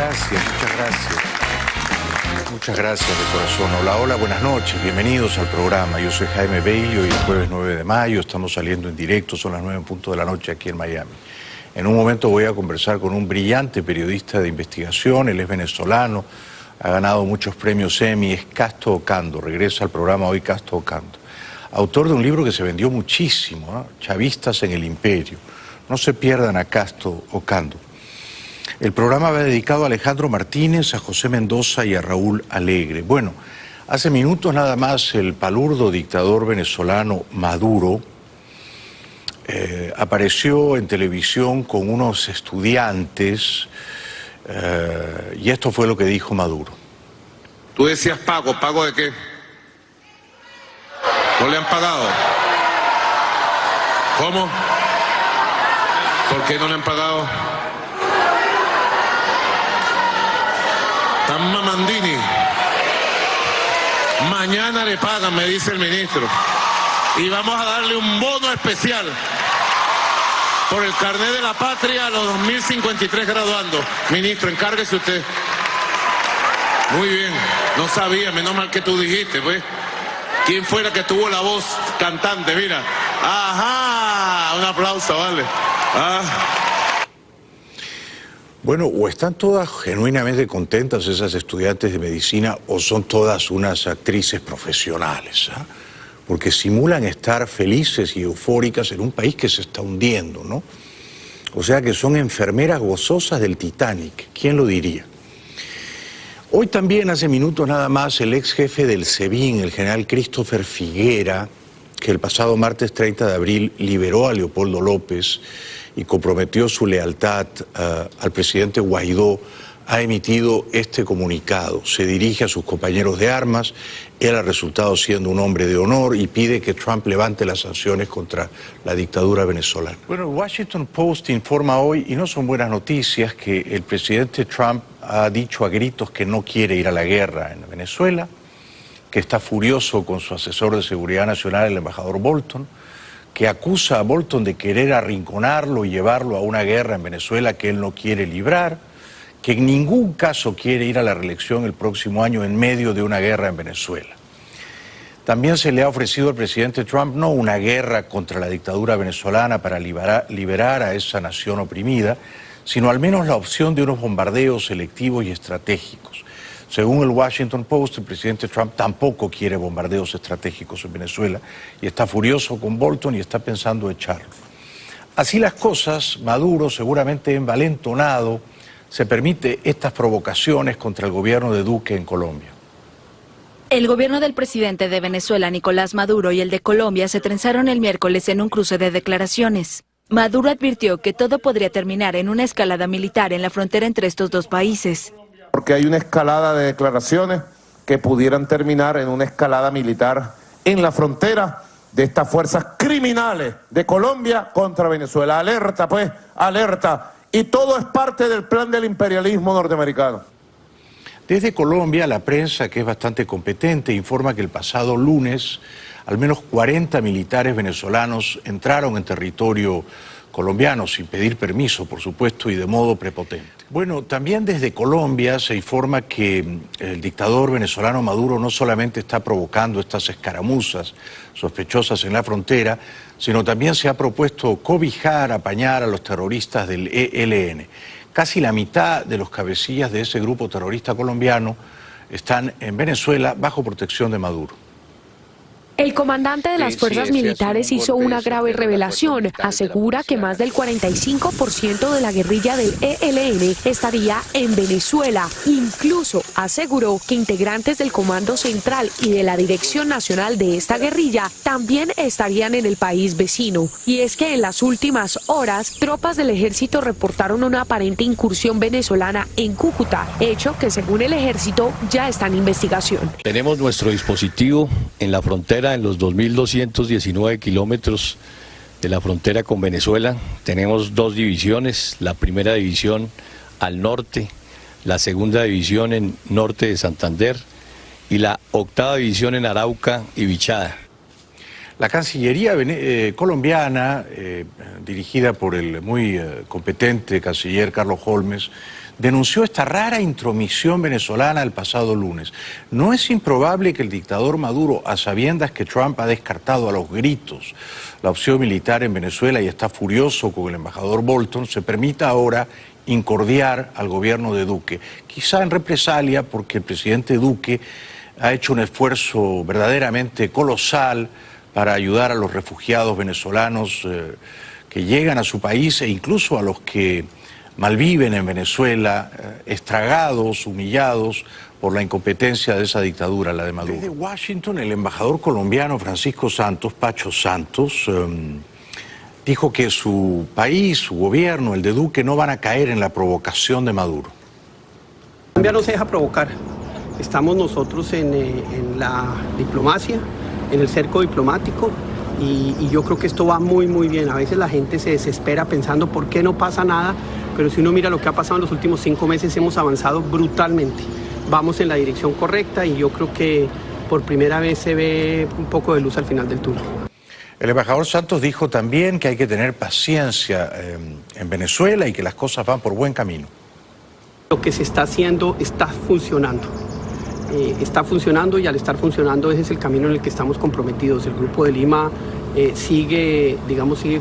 gracias, muchas gracias. Muchas gracias de corazón. Hola, hola, buenas noches, bienvenidos al programa. Yo soy Jaime Bailey, hoy es jueves 9 de mayo, estamos saliendo en directo, son las 9 en punto de la noche aquí en Miami. En un momento voy a conversar con un brillante periodista de investigación, él es venezolano, ha ganado muchos premios Emmy, es Casto Ocando, regresa al programa hoy Casto Ocando. Autor de un libro que se vendió muchísimo, ¿eh? Chavistas en el Imperio. No se pierdan a Casto Ocando. El programa va dedicado a Alejandro Martínez, a José Mendoza y a Raúl Alegre. Bueno, hace minutos nada más el palurdo dictador venezolano Maduro apareció en televisión con unos estudiantes y esto fue lo que dijo Maduro. Tú decías pago, ¿pago de qué? ¿No le han pagado? ¿Cómo? ¿Por qué no le han pagado? Tan mamandini. Mañana le pagan, me dice el ministro. Y vamos a darle un bono especial por el carnet de la patria a los 2053 graduandos. Ministro, encárguese usted. Muy bien, no sabía, menos mal que tú dijiste, pues. ¿Quién fuera que tuvo la voz cantante? Mira. Ajá, un aplauso, vale. Ah. Bueno, o están todas genuinamente contentas esas estudiantes de medicina o son todas unas actrices profesionales, ¿eh? Porque simulan estar felices y eufóricas en un país que se está hundiendo, ¿no? O sea que son enfermeras gozosas del Titanic, ¿quién lo diría? Hoy también, hace minutos nada más, el ex jefe del SEBIN, el general Christopher Figuera, que el pasado martes 30 de abril liberó a Leopoldo López y comprometió su lealtad al presidente Guaidó, ha emitido este comunicado. Se dirige a sus compañeros de armas, él ha resultado siendo un hombre de honor y pide que Trump levante las sanciones contra la dictadura venezolana. Bueno, el Washington Post informa hoy, y no son buenas noticias, que el presidente Trump ha dicho a gritos que no quiere ir a la guerra en Venezuela, que está furioso con su asesor de seguridad nacional, el embajador Bolton, que acusa a Bolton de querer arrinconarlo y llevarlo a una guerra en Venezuela que él no quiere librar, que en ningún caso quiere ir a la reelección el próximo año en medio de una guerra en Venezuela. También se le ha ofrecido al presidente Trump no una guerra contra la dictadura venezolana para liberar a esa nación oprimida, sino al menos la opción de unos bombardeos selectivos y estratégicos. Según el Washington Post, el presidente Trump tampoco quiere bombardeos estratégicos en Venezuela y está furioso con Bolton y está pensando echarlo. Así las cosas, Maduro, seguramente envalentonado, se permite estas provocaciones contra el gobierno de Duque en Colombia. El gobierno del presidente de Venezuela, Nicolás Maduro, y el de Colombia se trenzaron el miércoles en un cruce de declaraciones. Maduro advirtió que todo podría terminar en una escalada militar en la frontera entre estos dos países. Porque hay una escalada de declaraciones que pudieran terminar en una escalada militar en la frontera de estas fuerzas criminales de Colombia contra Venezuela. Alerta, pues, alerta. Y todo es parte del plan del imperialismo norteamericano. Desde Colombia, la prensa, que es bastante competente, informa que el pasado lunes al menos 40 militares venezolanos entraron en territorio colombiano sin pedir permiso, por supuesto, y de modo prepotente. Bueno, también desde Colombia se informa que el dictador venezolano Maduro no solamente está provocando estas escaramuzas sospechosas en la frontera, sino también se ha propuesto cobijar, apañar a los terroristas del ELN. Casi la mitad de los cabecillas de ese grupo terrorista colombiano están en Venezuela bajo protección de Maduro. El comandante de las fuerzas militares hizo una grave revelación. Asegura que más del 45% de la guerrilla del ELN estaría en Venezuela. Incluso aseguró que integrantes del Comando Central y de la Dirección Nacional de esta guerrilla también estarían en el país vecino. Y es que en las últimas horas, tropas del ejército reportaron una aparente incursión venezolana en Cúcuta, hecho que según el ejército ya está en investigación. Tenemos nuestro dispositivo en la frontera, en los 2.219 kilómetros de la frontera con Venezuela. Tenemos dos divisiones, la primera división al norte, la segunda división en norte de Santander y la octava división en Arauca y Bichada. La Cancillería colombiana, dirigida por el muy competente canciller Carlos Holmes, denunció esta rara intromisión venezolana el pasado lunes. No es improbable que el dictador Maduro, a sabiendas que Trump ha descartado a los gritos la opción militar en Venezuela y está furioso con el embajador Bolton, se permita ahora incordiar al gobierno de Duque, quizá en represalia porque el presidente Duque ha hecho un esfuerzo verdaderamente colosal para ayudar a los refugiados venezolanos que llegan a su país e incluso a los que malviven en Venezuela, estragados, humillados por la incompetencia de esa dictadura, la de Maduro. Desde Washington, el embajador colombiano Francisco Santos, Pacho Santos, dijo que su país, su gobierno, el de Duque, no van a caer en la provocación de Maduro. Colombia no se deja provocar. Estamos nosotros en la diplomacia, en el cerco diplomático, y yo creo que esto va muy bien. A veces la gente se desespera pensando por qué no pasa nada, pero si uno mira lo que ha pasado en los últimos 5 meses, hemos avanzado brutalmente. Vamos en la dirección correcta y yo creo que por primera vez se ve un poco de luz al final del túnel. El embajador Santos dijo también que hay que tener paciencia en Venezuela y que las cosas van por buen camino. Lo que se está haciendo está funcionando. Está funcionando y al estar funcionando ese es el camino en el que estamos comprometidos. El Grupo de Lima sigue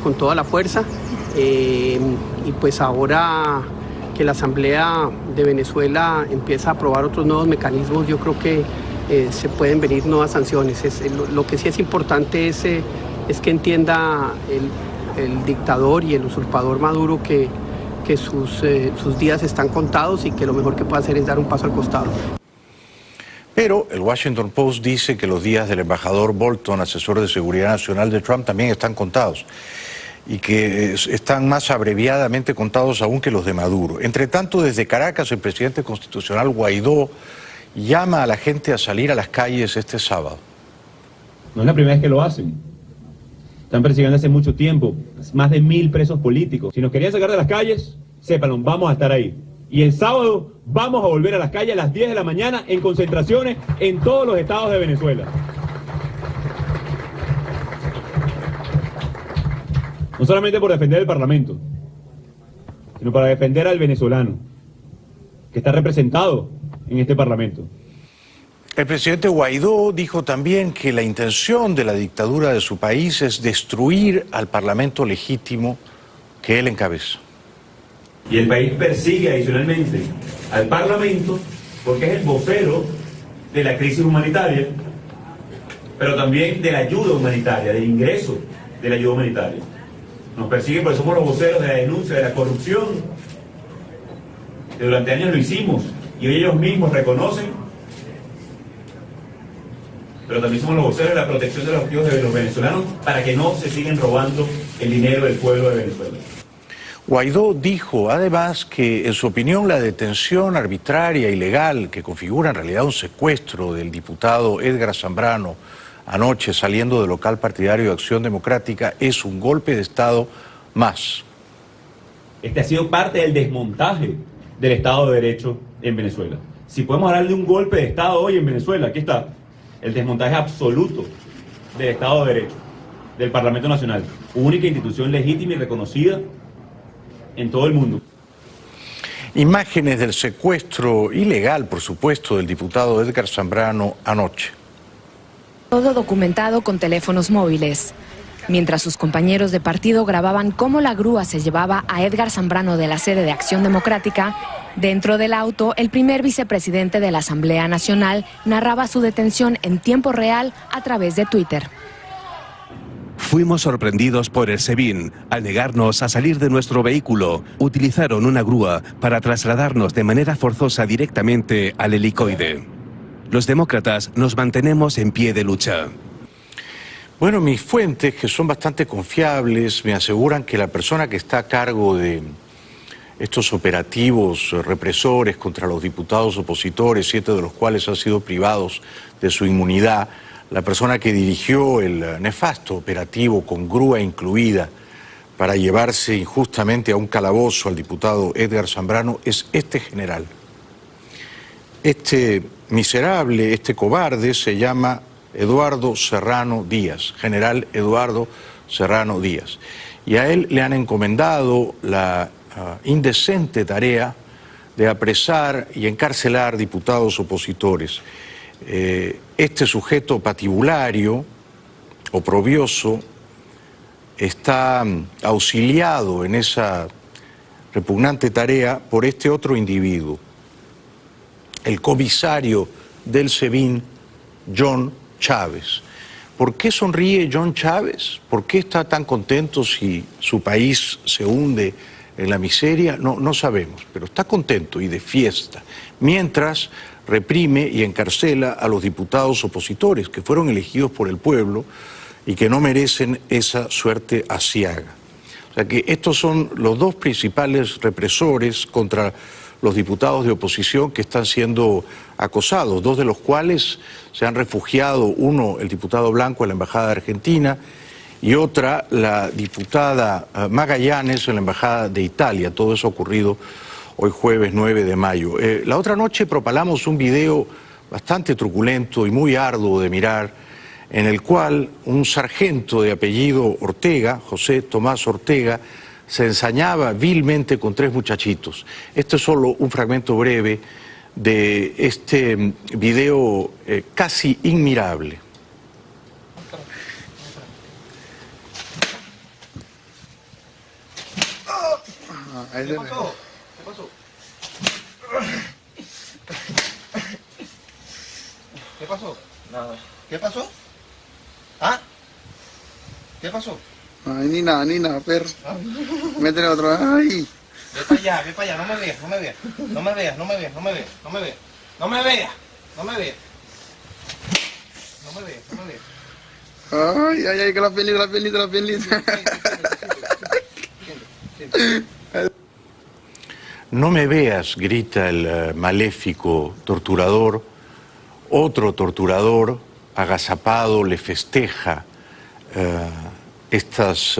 con toda la fuerza y pues ahora que la Asamblea de Venezuela empieza a aprobar otros nuevos mecanismos, yo creo que se pueden venir nuevas sanciones. Lo que sí es importante es que entienda el dictador y el usurpador Maduro que sus días están contados y que lo mejor que puede hacer es dar un paso al costado. Pero el Washington Post dice que los días del embajador Bolton, asesor de seguridad nacional de Trump, también están contados y que están más abreviadamente contados aún que los de Maduro. Entre tanto, desde Caracas, el presidente constitucional Guaidó llama a la gente a salir a las calles este sábado. No es la primera vez que lo hacen. Están persiguiendo hace mucho tiempo, más de 1000 presos políticos. Si nos querían sacar de las calles, sépanlo, vamos a estar ahí. Y el sábado vamos a volver a las calles a las 10 de la mañana en concentraciones en todos los estados de Venezuela. No solamente por defender el Parlamento, sino para defender al venezolano, que está representado en este Parlamento. El presidente Guaidó dijo también que la intención de la dictadura de su país es destruir al Parlamento legítimo que él encabeza. Y el país persigue adicionalmente al Parlamento porque es el vocero de la crisis humanitaria, pero también de la ayuda humanitaria, del ingreso de la ayuda humanitaria. Nos persigue porque somos los voceros de la denuncia de la corrupción, que durante años lo hicimos y hoy ellos mismos reconocen, pero también somos los voceros de la protección de los activos de los venezolanos para que no se sigan robando el dinero del pueblo de Venezuela. Guaidó dijo además que, en su opinión, la detención arbitraria y ilegal que configura en realidad un secuestro del diputado Edgar Zambrano anoche saliendo del local partidario de Acción Democrática es un golpe de Estado más. Este ha sido parte del desmontaje del Estado de Derecho en Venezuela. Si podemos hablar de un golpe de Estado hoy en Venezuela, aquí está, el desmontaje absoluto del Estado de Derecho, del Parlamento Nacional, única institución legítima y reconocida en todo el mundo. Imágenes del secuestro ilegal, por supuesto, del diputado Edgar Zambrano anoche. Todo documentado con teléfonos móviles. Mientras sus compañeros de partido grababan cómo la grúa se llevaba a Edgar Zambrano de la sede de Acción Democrática, dentro del auto, el primer vicepresidente de la Asamblea Nacional narraba su detención en tiempo real a través de Twitter. Fuimos sorprendidos por el SEBIN. Al negarnos a salir de nuestro vehículo, utilizaron una grúa para trasladarnos de manera forzosa directamente al helicoide. Los demócratas nos mantenemos en pie de lucha. Bueno, mis fuentes, que son bastante confiables, me aseguran que la persona que está a cargo de estos operativos represores contra los diputados opositores, 7 de los cuales han sido privados de su inmunidad, la persona que dirigió el nefasto operativo con grúa incluida para llevarse injustamente a un calabozo al diputado Edgar Zambrano es este general. Este miserable, este cobarde se llama Eduardo Serrano Díaz, general Eduardo Serrano Díaz. Y a él le han encomendado la indecente tarea de apresar y encarcelar diputados opositores. Este sujeto patibulario, oprobioso, está auxiliado en esa repugnante tarea por este otro individuo, el comisario del SEBIN, John Chávez. ¿Por qué sonríe John Chávez? ¿Por qué está tan contento si su país se hunde en la miseria? No sabemos, pero está contento y de fiesta, mientras reprime y encarcela a los diputados opositores que fueron elegidos por el pueblo y que no merecen esa suerte aciaga. O sea que estos son los dos principales represores contra los diputados de oposición que están siendo acosados, dos de los cuales se han refugiado, uno el diputado Blanco en la Embajada de Argentina y otra la diputada Magallanes en la Embajada de Italia. Todo eso ha ocurrido hoy jueves 9 de mayo. La otra noche propalamos un video bastante truculento y muy arduo de mirar, en el cual un sargento de apellido Ortega, José Tomás Ortega, se ensañaba vilmente con tres muchachitos. Este es solo un fragmento breve de este video casi inmirable. ¿Qué pasó? ¿Qué pasó? ¿Qué pasó? Nada. ¿Qué pasó? ¿Ah? ¿Qué pasó? Ay, ni nada, perro. Métele otro. Ay. Ve para allá, no me veas, no me veas. No me veas, no me veas, no me veas, no me veas. No me veas, no me veas. No me veas, no me veas. Ay, que la piernita. No me veas, grita el maléfico torturador. Otro torturador, agazapado, le festeja estas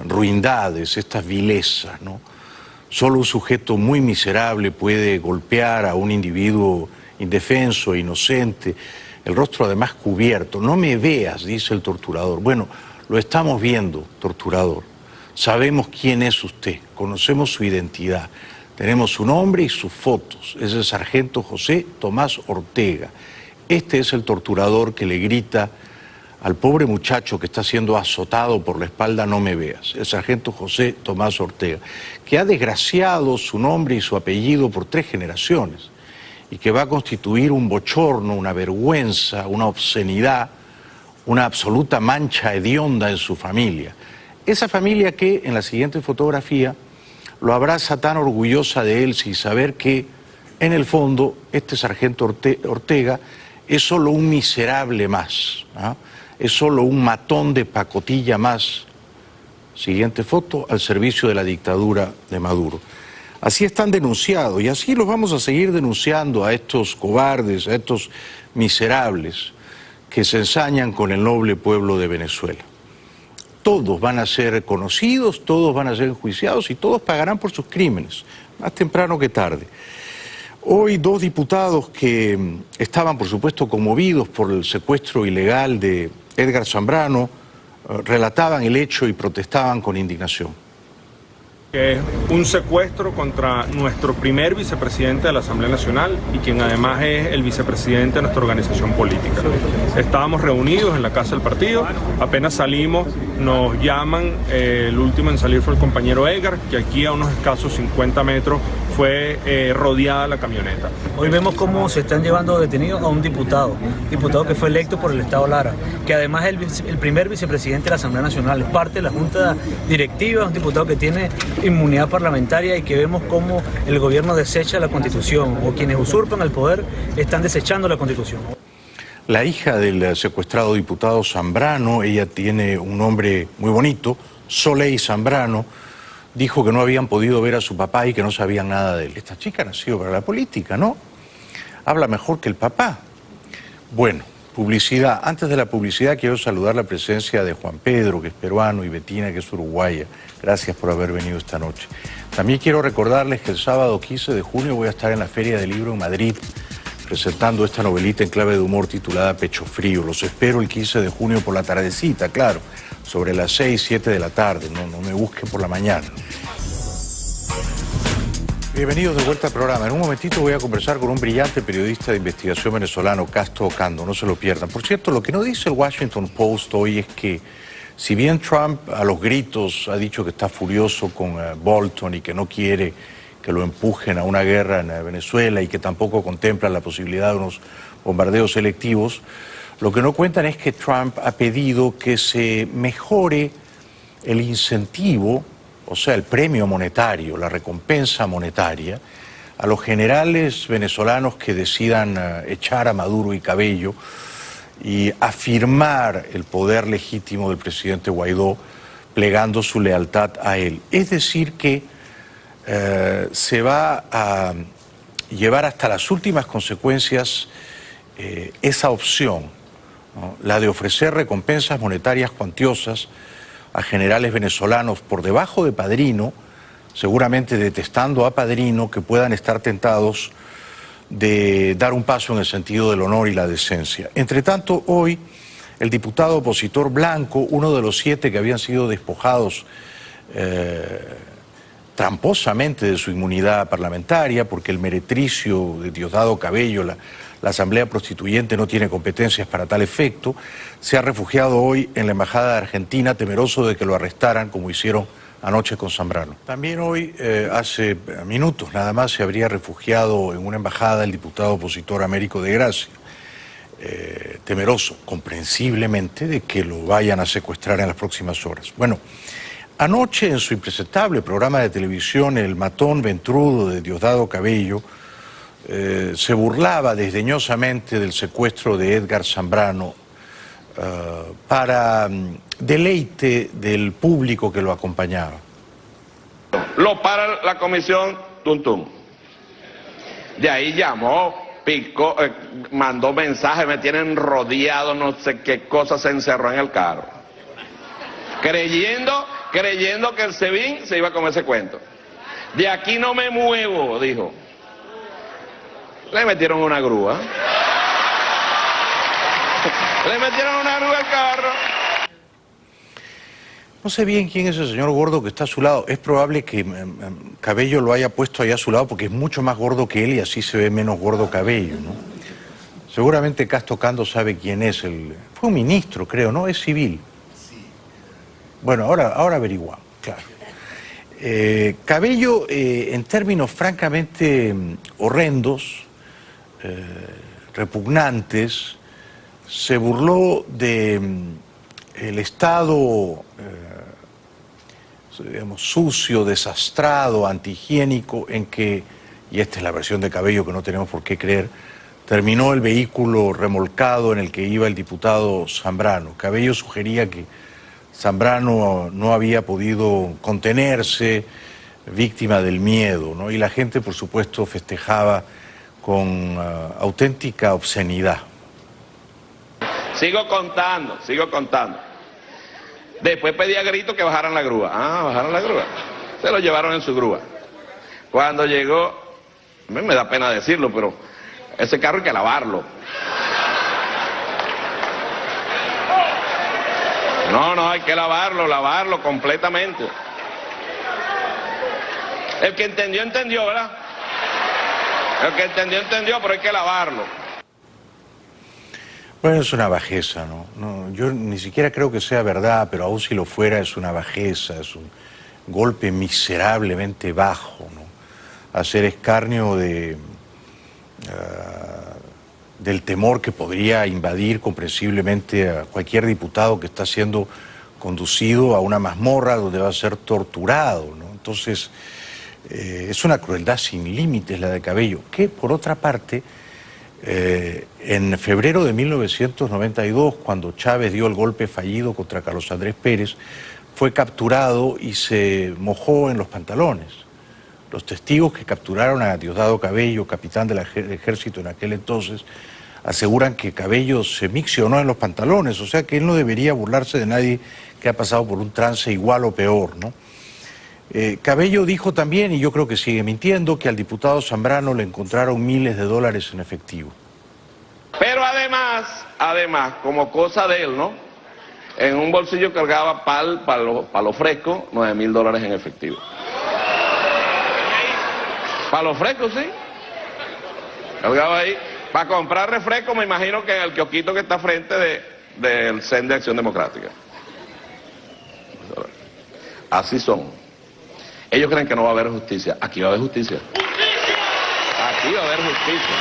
ruindades, estas vilezas, ¿no? Solo un sujeto muy miserable puede golpear a un individuo indefenso, inocente, el rostro además cubierto. No me veas, dice el torturador. Bueno, lo estamos viendo, torturador. Sabemos quién es usted, conocemos su identidad, tenemos su nombre y sus fotos. Es el sargento José Tomás Ortega. Este es el torturador que le grita al pobre muchacho que está siendo azotado por la espalda: no me veas. El sargento José Tomás Ortega, que ha desgraciado su nombre y su apellido por 3 generaciones y que va a constituir un bochorno, una vergüenza, una obscenidad, una absoluta mancha hedionda en su familia. Esa familia que en la siguiente fotografía lo abraza tan orgullosa de él sin saber que en el fondo este sargento Ortega es solo un miserable más, ¿ah? Es solo un matón de pacotilla más. Siguiente foto, al servicio de la dictadura de Maduro. Así están denunciados y así los vamos a seguir denunciando a estos cobardes, a estos miserables que se ensañan con el noble pueblo de Venezuela. Todos van a ser conocidos, todos van a ser enjuiciados y todos pagarán por sus crímenes, más temprano que tarde. Hoy 2 diputados que estaban, por supuesto, conmovidos por el secuestro ilegal de Edgar Zambrano, relataban el hecho y protestaban con indignación. Es un secuestro contra nuestro primer vicepresidente de la Asamblea Nacional y quien además es el vicepresidente de nuestra organización política. Estábamos reunidos en la casa del partido, apenas salimos, nos llaman, el último en salir fue el compañero Edgar, que aquí a unos escasos 50 metros fue rodeada la camioneta. Hoy vemos cómo se están llevando detenidos a un diputado que fue electo por el Estado Lara, que además es el primer vicepresidente de la Asamblea Nacional, es parte de la Junta Directiva, un diputado que tiene inmunidad parlamentaria y que vemos cómo el gobierno desecha la Constitución, o quienes usurpan el poder están desechando la Constitución. La hija del secuestrado diputado Zambrano, ella tiene un nombre muy bonito, Soleil Zambrano, dijo que no habían podido ver a su papá y que no sabían nada de él. Esta chica nació para la política, ¿no? Habla mejor que el papá. Bueno, publicidad. Antes de la publicidad quiero saludar la presencia de Juan Pedro, que es peruano, y Betina, que es uruguaya. Gracias por haber venido esta noche. También quiero recordarles que el sábado 15 de junio voy a estar en la Feria del Libro en Madrid, presentando esta novelita en clave de humor titulada Pecho Frío. Los espero el 15 de junio por la tardecita, claro, sobre las 6, 7 de la tarde, no me busquen por la mañana. Bienvenidos de vuelta al programa. En un momentito voy a conversar con un brillante periodista de investigación venezolano, Casto Ocando, no se lo pierdan. Por cierto, lo que no dice el Washington Post hoy es que si bien Trump a los gritos ha dicho que está furioso con Bolton y que no quiere que lo empujen a una guerra en Venezuela y que tampoco contempla la posibilidad de unos bombardeos selectivos, lo que no cuentan es que Trump ha pedido que se mejore el incentivo, o sea, el premio monetario, la recompensa monetaria, a los generales venezolanos que decidan echar a Maduro y Cabello y afirmar el poder legítimo del presidente Guaidó, plegando su lealtad a él. Es decir que se va a llevar hasta las últimas consecuencias esa opción, ¿no? La de ofrecer recompensas monetarias cuantiosas a generales venezolanos por debajo de Padrino, seguramente detestando a Padrino, que puedan estar tentados de dar un paso en el sentido del honor y la decencia. Entre tanto, hoy el diputado opositor Blanco, uno de los 7 que habían sido despojados tramposamente de su inmunidad parlamentaria, porque el meretricio de Diosdado Cabello, la Asamblea Prostituyente, no tiene competencias para tal efecto, se ha refugiado hoy en la Embajada de Argentina, temeroso de que lo arrestaran, como hicieron anoche con Zambrano. También hoy, hace minutos nada más, se habría refugiado en una embajada el diputado opositor Américo de Gracia, temeroso, comprensiblemente, de que lo vayan a secuestrar en las próximas horas. Bueno, anoche en su impresentable programa de televisión, El Matón Ventrudo de Diosdado Cabello, se burlaba desdeñosamente del secuestro de Edgar Zambrano para deleite del público que lo acompañaba. Lo para la comisión Tuntún. De ahí llamó, picó, mandó mensajes, me tienen rodeado, no sé qué cosa, se encerró en el carro. Creyendo que el SEBIN se iba a comer ese cuento. De aquí no me muevo, dijo. Le metieron una grúa. Le metieron una grúa al carro. No sé bien quién es el señor gordo que está a su lado. Es probable que Cabello lo haya puesto ahí a su lado porque es mucho más gordo que él y así se ve menos gordo Cabello, ¿no? Seguramente Casto Ocando sabe quién es. Fue un ministro, creo, ¿no? Es civil. Sí. Bueno, ahora averiguamos, claro. Cabello, en términos francamente horrendos, repugnantes, se burló de el estado digamos, sucio, desastrado, antihigiénico en que, y esta es la versión de Cabello que no tenemos por qué creer, terminó el vehículo remolcado en el que iba el diputado Zambrano. Cabello sugería que Zambrano no había podido contenerse, víctima del miedo, ¿no? Y la gente, por supuesto, festejaba con auténtica obscenidad. Sigo contando. Después pedí a grito que bajaran la grúa. Bajaron la grúa. Se lo llevaron en su grúa. Cuando llegó, a mí me da pena decirlo, pero ese carro hay que lavarlo. No, hay que lavarlo completamente. El que entendió, ¿verdad? El que entendió, pero hay que lavarlo. Bueno, es una bajeza, ¿no? Yo ni siquiera creo que sea verdad, pero aún si lo fuera es una bajeza, es un golpe miserablemente bajo, ¿no? Hacer escarnio del temor que podría invadir comprensiblemente a cualquier diputado que está siendo conducido a una mazmorra donde va a ser torturado, ¿no? Entonces, es una crueldad sin límites la de Cabello, que por otra parte, en febrero de 1992, cuando Chávez dio el golpe fallido contra Carlos Andrés Pérez, fue capturado y se mojó en los pantalones. Los testigos que capturaron a Diosdado Cabello, capitán del ejército en aquel entonces, aseguran que Cabello se miccionó en los pantalones, o sea que él no debería burlarse de nadie que ha pasado por un trance igual o peor, ¿no? Cabello dijo también, y yo creo que sigue mintiendo, que al diputado Zambrano le encontraron miles de dólares en efectivo. Pero además, como cosa de él, ¿no? En un bolsillo cargaba para lo fresco, $9.000 en efectivo. Para lo fresco, sí. Cargaba ahí. Para comprar refresco, me imagino que en el kiosquito que está frente del CEN de Acción Democrática. Así son. Ellos creen que no va a haber justicia. Aquí va a haber justicia. Aquí va a haber justicia.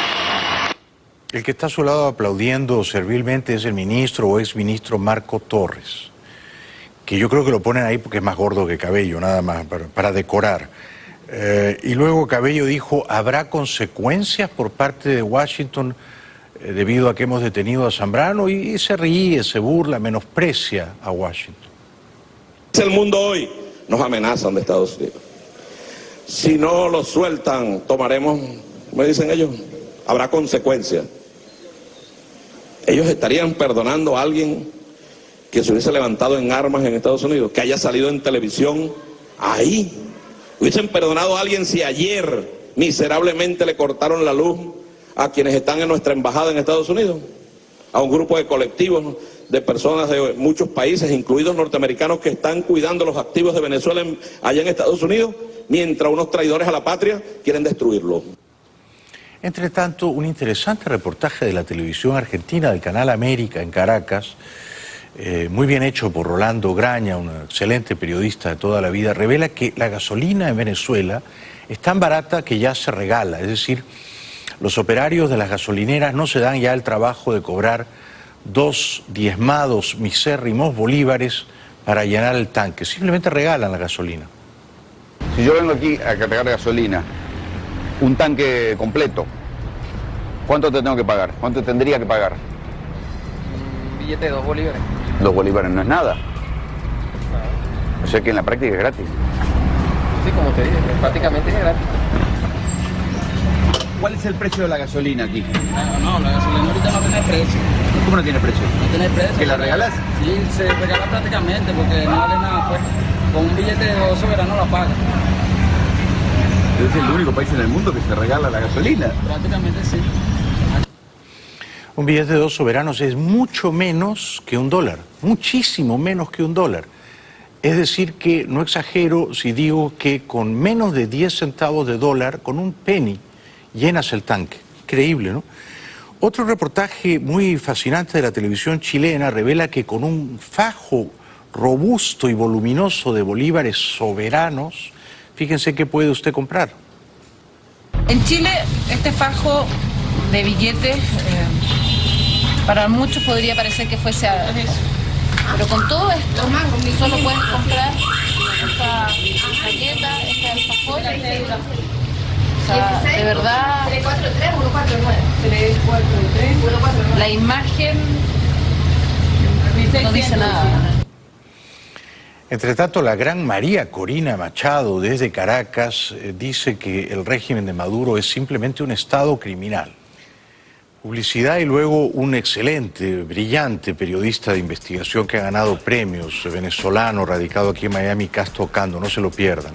El que está a su lado aplaudiendo servilmente es el ministro o exministro Marco Torres, que yo creo que lo ponen ahí porque es más gordo que Cabello, nada más, para decorar. Y luego Cabello dijo, ¿habrá consecuencias por parte de Washington debido a que hemos detenido a Zambrano? Y se ríe, se burla, menosprecia a Washington. El mundo hoy nos amenazan de Estados Unidos. Si no lo sueltan, tomaremos, ¿cómo dicen ellos? Habrá consecuencias. Ellos estarían perdonando a alguien que se hubiese levantado en armas en Estados Unidos, que haya salido en televisión ahí. Hubiesen perdonado a alguien si ayer miserablemente le cortaron la luz a quienes están en nuestra embajada en Estados Unidos, a un grupo de colectivos de personas de muchos países, incluidos norteamericanos, que están cuidando los activos de Venezuela allá en Estados Unidos, mientras unos traidores a la patria quieren destruirlo. Entre tanto, un interesante reportaje de la televisión argentina, del Canal América en Caracas, muy bien hecho por Rolando Graña, un excelente periodista de toda la vida, revela que la gasolina en Venezuela es tan barata que ya se regala. Es decir, los operarios de las gasolineras no se dan ya el trabajo de cobrar 2 diezmados misérrimos bolívares para llenar el tanque. Simplemente regalan la gasolina. Si yo vengo aquí a cargar gasolina, un tanque completo, ¿cuánto te tengo que pagar? ¿Cuánto tendría que pagar? Un billete de 2 bolívares. 2 bolívares no es nada. O sea que en la práctica es gratis. Sí, como te dije, prácticamente es gratis. ¿Cuál es el precio de la gasolina aquí? No, la gasolina ahorita no tiene precio. ¿Cómo no tiene precio? No tiene precio. ¿Que la regalas? Sí, se regala prácticamente porque no vale nada, pues. Con un billete de 2 soberanos la paga. Es el único país en el mundo que se regala la gasolina. Prácticamente sí. Un billete de 2 soberanos es mucho menos que $1, muchísimo menos que $1. Es decir que no exagero si digo que con menos de 10 centavos de dólar, con un penny, llenas el tanque. Increíble, ¿no? Otro reportaje muy fascinante de la televisión chilena revela que con un fajo robusto y voluminoso de bolívares soberanos, fíjense qué puede usted comprar. En Chile, este fajo de billetes, para muchos podría parecer que fuese algo. Pero con todo esto, solo puedes comprar esta galleta, este alfajor. O sea, de verdad, 343, 149. 343, 149. La imagen no dice nada. Entre tanto, la gran María Corina Machado, desde Caracas, dice que el régimen de Maduro es simplemente un estado criminal. Publicidad y luego un excelente, brillante periodista de investigación que ha ganado premios, venezolano, radicado aquí en Miami, Casto Ocando, no se lo pierdan.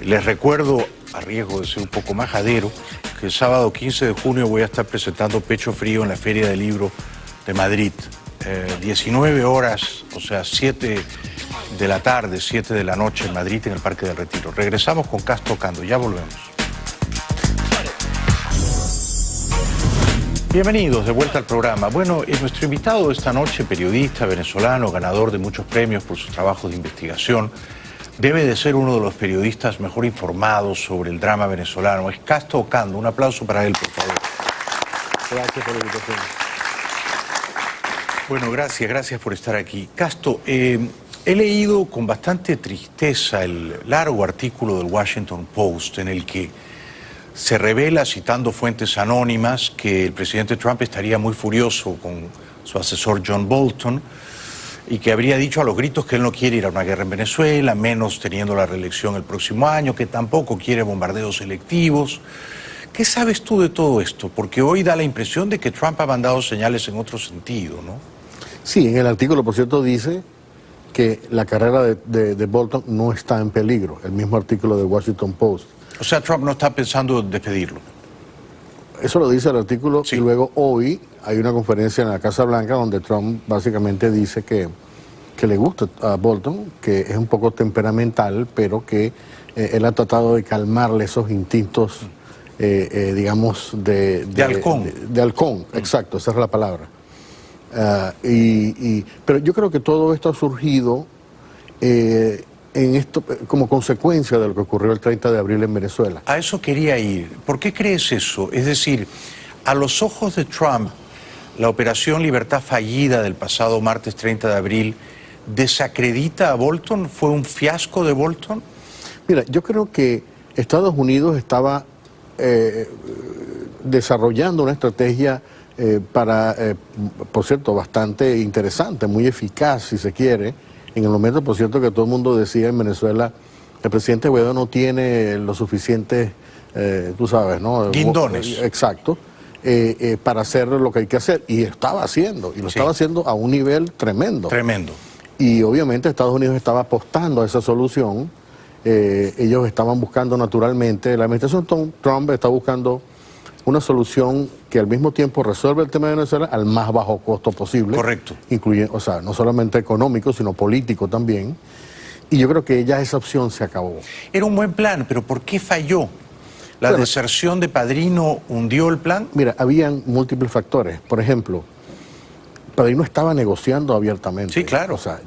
Les recuerdo, a riesgo de ser un poco majadero, que el sábado 15 de junio voy a estar presentando Pecho Frío en la Feria del Libro de Madrid. 19 horas, o sea, 7 de la tarde, 7 de la noche en Madrid, en el Parque del Retiro. Regresamos con Casto Ocando, ya volvemos. Bienvenidos de vuelta al programa. Bueno, nuestro invitado esta noche, periodista venezolano, ganador de muchos premios por sus trabajos de investigación, debe de ser uno de los periodistas mejor informados sobre el drama venezolano. Es Casto Ocando. Un aplauso para él, por favor. Gracias por la invitación. Bueno, gracias por estar aquí. Casto, he leído con bastante tristeza el largo artículo del Washington Post en el que se revela, citando fuentes anónimas, que el presidente Trump estaría muy furioso con su asesor John Bolton y que habría dicho a los gritos que él no quiere ir a una guerra en Venezuela, menos teniendo la reelección el próximo año, que tampoco quiere bombardeos selectivos. ¿Qué sabes tú de todo esto? Porque hoy da la impresión de que Trump ha mandado señales en otro sentido, ¿no? Sí, en el artículo, por cierto, dice que la carrera de Bolton no está en peligro, el mismo artículo de Washington Post. O sea, Trump no está pensando en despedirlo. Eso lo dice el artículo, y luego hoy hay una conferencia en la Casa Blanca donde Trump básicamente dice que le gusta a Bolton, que es un poco temperamental, pero que él ha tratado de calmarle esos instintos, digamos, de halcón. De halcón, exacto, esa es la palabra. Pero yo creo que todo esto ha surgido como consecuencia de lo que ocurrió el 30 de abril en Venezuela. A eso quería ir. ¿Por qué crees eso? Es decir, a los ojos de Trump, la Operación Libertad fallida del pasado martes 30 de abril desacredita a Bolton. ¿Fue un fiasco de Bolton? Mira, yo creo que Estados Unidos estaba desarrollando una estrategia por cierto, bastante interesante, muy eficaz, si se quiere. En el momento, por cierto, que todo el mundo decía en Venezuela, el presidente Guaidó no tiene lo suficiente, tú sabes, ¿no? Guindones. Exacto. Para hacer lo que hay que hacer. Y estaba haciendo, y lo estaba haciendo a un nivel tremendo. Tremendo. Y obviamente Estados Unidos estaba apostando a esa solución. Ellos estaban buscando naturalmente, la administración Trump está buscando una solución que al mismo tiempo resuelve el tema de Venezuela al más bajo costo posible. Correcto. Incluyendo, o sea, no solamente económico, sino político también. Y yo creo que ya esa opción se acabó. Era un buen plan, pero ¿por qué falló? ¿La deserción de Padrino hundió el plan? Mira, habían múltiples factores. Por ejemplo, Padrino estaba negociando abiertamente. Sí, claro. O sea,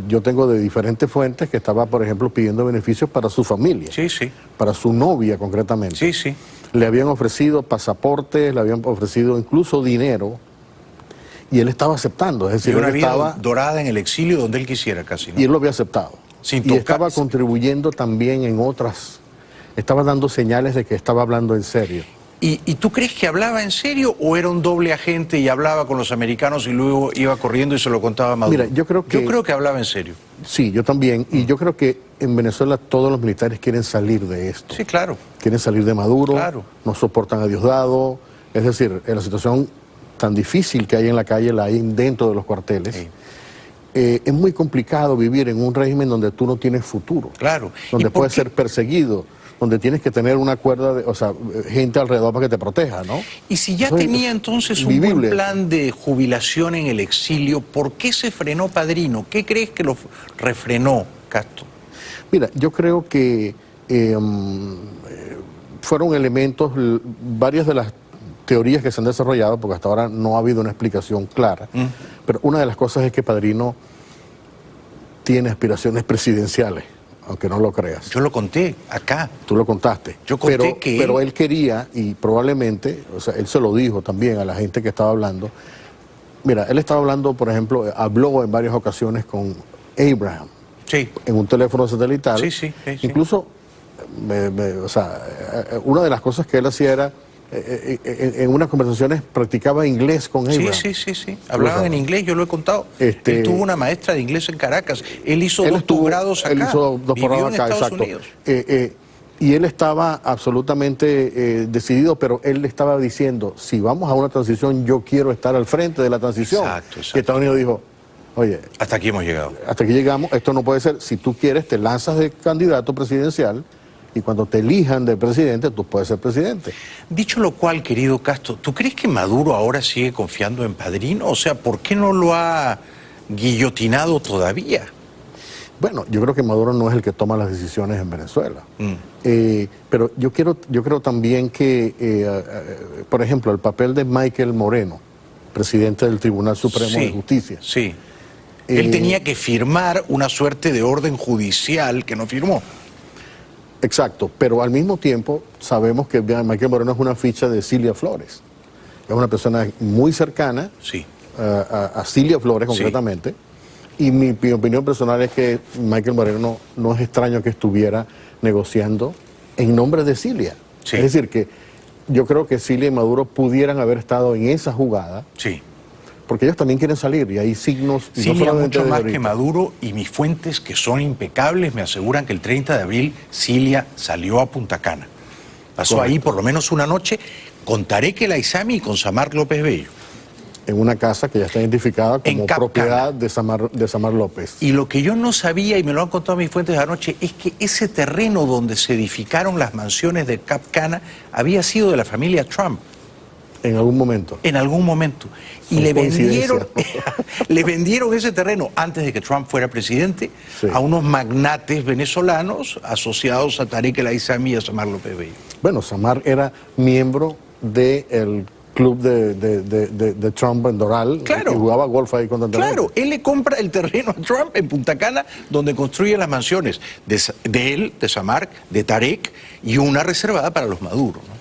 yo tengo de diferentes fuentes que estaba, por ejemplo, pidiendo beneficios para su familia. Sí, sí. Para su novia, concretamente. Sí, sí. Le habían ofrecido pasaportes, le habían ofrecido incluso dinero, y él estaba aceptando. Es decir, una él vida estaba dorada en el exilio donde él quisiera casi, ¿no? Y él lo había aceptado. Sin y tocar. estaba contribuyendo también en otras, estaba dando señales de que estaba hablando en serio. ¿Y tú crees que hablaba en serio o era un doble agente y hablaba con los americanos y luego iba corriendo y se lo contaba a Maduro? Mira, yo creo que hablaba en serio. Sí, yo también. Y yo creo que en Venezuela todos los militares quieren salir de esto. Sí, claro. Quieren salir de Maduro, claro. No soportan a Diosdado. Es decir, en la situación tan difícil que hay en la calle, la hay dentro de los cuarteles. Sí. Es muy complicado vivir en un régimen donde tú no tienes futuro. Claro. Donde puedes ser perseguido, donde tienes que tener una cuerda, gente alrededor para que te proteja, ¿no? Y si ya tenía entonces un buen plan de jubilación en el exilio, ¿por qué se frenó Padrino? ¿Qué crees que lo refrenó, Castro? Mira, yo creo que fueron elementos, varias de las teorías que se han desarrollado, porque hasta ahora no ha habido una explicación clara, pero una de las cosas es que Padrino tiene aspiraciones presidenciales, aunque no lo creas. Yo lo conté acá. Tú lo contaste. Yo conté pero él quería, y probablemente, o sea, él se lo dijo también a la gente que estaba hablando. Mira, él estaba hablando, por ejemplo, habló en varias ocasiones con Abraham. Sí. En un teléfono satelital. Sí. Incluso, una de las cosas que él hacía era, en unas conversaciones practicaba inglés con Abraham. Sí. Hablaban en inglés, yo lo he contado. Él tuvo una maestra de inglés en Caracas. Él hizo dos posgrados acá. Él hizo dos posgrados acá, exacto. Y él estaba absolutamente decidido, pero él le estaba diciendo, si vamos a una transición, yo quiero estar al frente de la transición. Exacto. Y Estados Unidos dijo, oye, hasta aquí hemos llegado. Hasta aquí llegamos, esto no puede ser. Si tú quieres, te lanzas de candidato presidencial y cuando te elijan de presidente, tú puedes ser presidente. Dicho lo cual, querido Castro, ¿tú crees que Maduro ahora sigue confiando en Padrino? O sea, ¿por qué no lo ha guillotinado todavía? Bueno, yo creo que Maduro no es el que toma las decisiones en Venezuela. Pero yo creo también que, por ejemplo, el papel de Michael Moreno, presidente del Tribunal Supremo de Justicia. Sí. Él tenía que firmar una suerte de orden judicial que no firmó. Exacto, pero al mismo tiempo sabemos que Michael Moreno es una ficha de Cilia Flores. Es una persona muy cercana a Cilia Flores, concretamente. Y mi opinión personal es que Michael Moreno no es extraño que estuviera negociando en nombre de Cilia. Es decir, que yo creo que Cilia y Maduro pudieran haber estado en esa jugada. Sí. Porque ellos también quieren salir y hay signos. Cilia mucho más que Maduro, y mis fuentes, que son impecables, me aseguran que el 30 de abril Cilia salió a Punta Cana. Pasó ahí por lo menos una noche con Tarek El Aizami y con Samar López Bello. en una casa que ya está identificada como propiedad de Samar López. Y lo que yo no sabía, y me lo han contado mis fuentes de anoche, es que ese terreno donde se edificaron las mansiones de Cap Cana había sido de la familia Trump. En algún momento. En algún momento. Y le vendieron ese terreno antes de que Trump fuera presidente a unos magnates venezolanos asociados a Tarek El Aissami y a Samar López Bello. Bueno, Samar era miembro del club de Trump en Doral, claro, y jugaba golf ahí con Trump. Claro, él le compra el terreno a Trump en Punta Cana, donde construye las mansiones de él, de Samar, de Tarek, y una reservada para los Maduro, ¿no?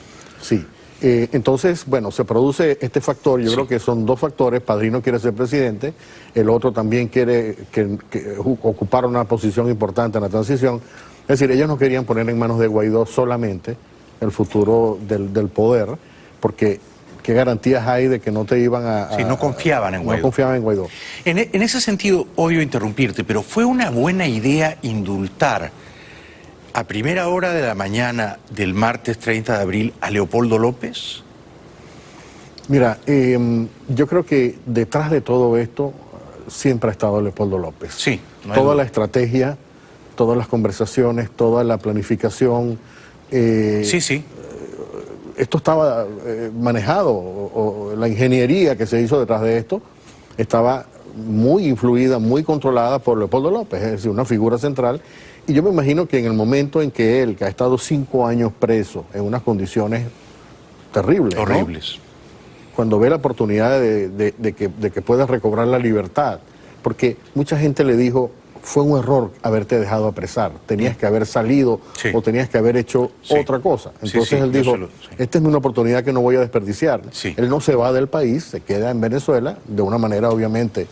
Sí. Entonces, bueno, se produce este factor, yo creo que son dos factores. Padrino quiere ser presidente, el otro también quiere que ocupar una posición importante en la transición. Es decir, ellos no querían poner en manos de Guaidó solamente el futuro del poder, porque ¿qué garantías hay de que no te iban a...? Sí, no confiaban en Guaidó. No confiaban en Guaidó. En ese sentido, odio interrumpirte, pero ¿fue una buena idea indultar a primera hora de la mañana del martes 30 de abril a Leopoldo López? Mira, yo creo que detrás de todo esto siempre ha estado Leopoldo López. Sí. Toda la estrategia, todas las conversaciones, toda la planificación. Sí. Esto estaba manejado, o la ingeniería que se hizo detrás de esto estaba muy influida, muy controlada por Leopoldo López, es decir, una figura central. Y yo me imagino que en el momento en que él, que ha estado 5 años preso en unas condiciones terribles, horribles, ¿no? Cuando ve la oportunidad de que pueda recobrar la libertad, porque mucha gente le dijo, fue un error haberte dejado apresar, tenías que haber salido o tenías que haber hecho otra cosa. Entonces él dijo, esta es una oportunidad que no voy a desperdiciar. Él no se va del país, se queda en Venezuela, de una manera obviamente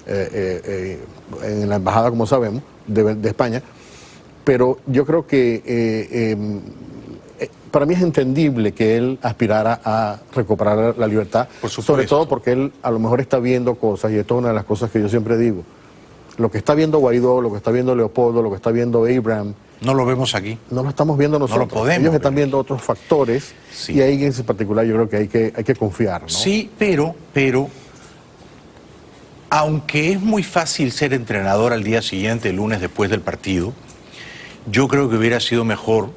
en la embajada, como sabemos, de España. Pero yo creo que para mí es entendible que él aspirara a recuperar la libertad, sobre todo porque él a lo mejor está viendo cosas, y esto es una de las cosas que yo siempre digo, lo que está viendo Guaidó, lo que está viendo Leopoldo, lo que está viendo Abraham, no lo vemos aquí. No lo estamos viendo nosotros. No lo podemos. Ellos están viendo otros factores, y ahí en ese particular yo creo que hay que confiar, ¿no? Sí, pero aunque es muy fácil ser entrenador al día siguiente, el lunes después del partido, yo creo que hubiera sido mejor